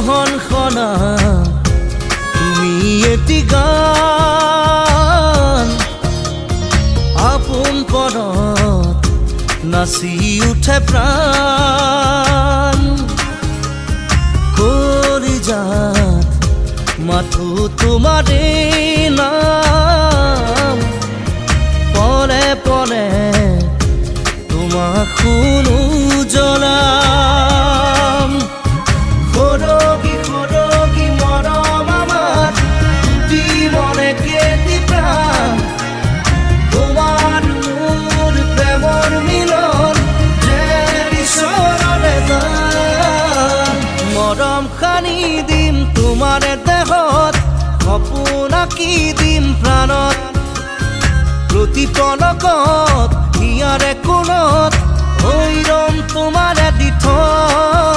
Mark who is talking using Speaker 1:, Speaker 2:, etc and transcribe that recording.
Speaker 1: বাহন খনা তুমি এটি গান আপোন পদত নাচি উঠে প্ৰাণ কলিজাত মাথো তোমাৰে নাম পলে পলে তোমাক শুনো জ্বলাম সৰগী সৰগী মৰম আমাৰ দুটি মনে কেতি প্ৰাণ তোমাৰ মোৰ প্ৰেমৰ মিলন যে ঈশ্বৰলে যাম মৰম খানি দিম তোমাৰে দেহত সপোন আঁকি দিম প্ৰাণত প্ৰতি পলকত হিয়াৰে কোণত হৈৰম তোমাৰে দিঠত